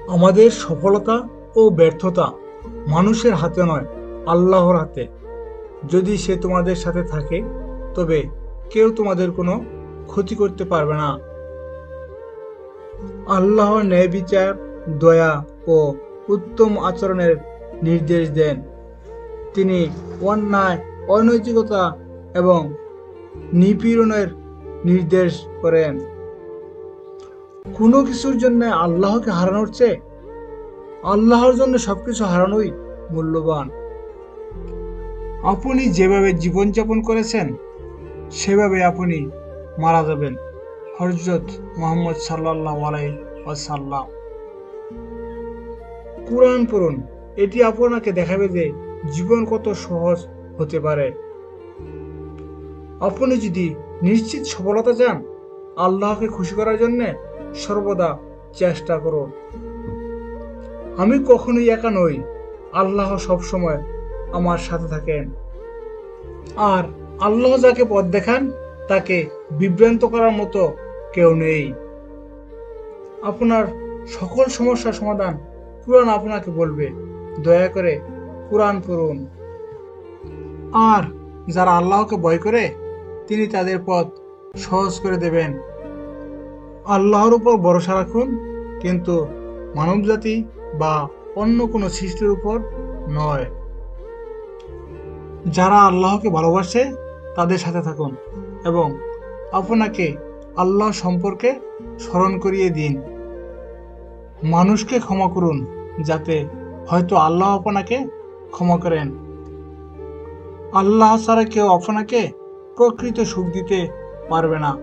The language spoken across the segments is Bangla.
আমাদের সফলতা ও ব্যর্থতা মানুষের হাতে নয়, আল্লাহর হাতে। যদি সে তোমাদের সাথে থাকে তবে কেউ তোমাদের কোনো ক্ষতি করতে পারবে না। আল্লাহ ন্যায় বিচার, দয়া ও উত্তম আচরণের নির্দেশ দেন। তিনি অন্যায়, অনৈতিকতা এবং নিপীড়নের নির্দেশ করেন। কোনো কিছুর জন্য আল্লাহকে হারানোর চেয়ে আল্লাহর জন্য সবকিছু হারানোই মূল্যবান। আপনি যেভাবে জীবনযাপন করেছেন সেভাবে আপনি মারা যাবেন। হযরত মুহাম্মদ সাল্লাল্লাহু আলাইহি ওয়াসাল্লাম। কুরআন পড়ুন, এটি আপনাকে দেখাবে যে জীবন কত সহজ হতে পারে। আপনি যদি নিশ্চিত সফলতা চান, আল্লাহকে খুশি করার জন্য সর্বদা চেষ্টা করুন। আমি কখনোই একা নই, আল্লাহ সবসময় আমার সাথে থাকেন। আর আল্লাহ যাকে পথ দেখান তাকে বিভ্রান্ত করার মতো কেউ নেই। আপনার সকল সমস্যার সমাধান কুরআন আপনাকে বলবে। দয়া করে কুরআন পড়ুন। আর যারা আল্লাহকে ভয় করে তিনি তাদের পথ সহজ করে দেবেন। আল্লাহর উপর ভরসা রাখুন, কিন্তু মানবজাতি বা অন্য কোনো সৃষ্টির উপর নয়। যারা আল্লাহকে ভালোবাসে তাদের সাথে থাকুন এবং আপনাকে আল্লাহ সম্পর্কে স্মরণ করিয়ে দিন। মানুষকে ক্ষমা করুন, যাতে হয়তো আল্লাহ আপনাকে ক্ষমা করেন। আল্লাহ ছাড়া কেউ আপনাকে প্রকৃত সুখ দিতে পারবে না।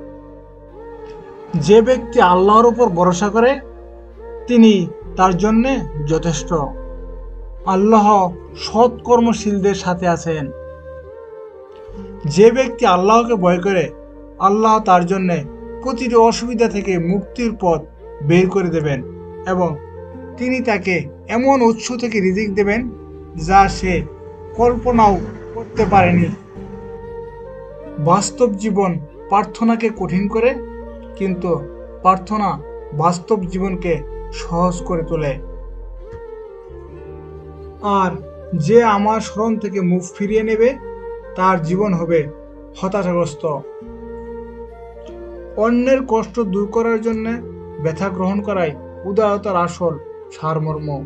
যে ব্যক্তি আল্লাহর উপর ভরসা করে তিনি তার জন্য যথেষ্ট। আল্লাহ সৎ কর্মশীলদের সাথে আছেন। যে ব্যক্তি আল্লাহকে ভয় করে আল্লাহ তার জন্য প্রতিটি অসুবিধা থেকে মুক্তির পথ বের করে দেবেন এবং তিনি তাকে এমন উৎস থেকে রিজিক দেবেন যা সে কল্পনাও করতে পারেনি। বাস্তব জীবন প্রার্থনাকে কঠিন করে, কিন্তু প্রার্থনা বাস্তব জীবনকে সহজ করে তোলে। আর যে আমার স্মরণ থেকে মুখ ফিরিয়ে নেবে তার জীবন হবে হতাশাগ্রস্ত। অন্যের কষ্ট দূর করার জন্য ব্যথা গ্রহণ করাই উদারতার আসল সারমর্ম।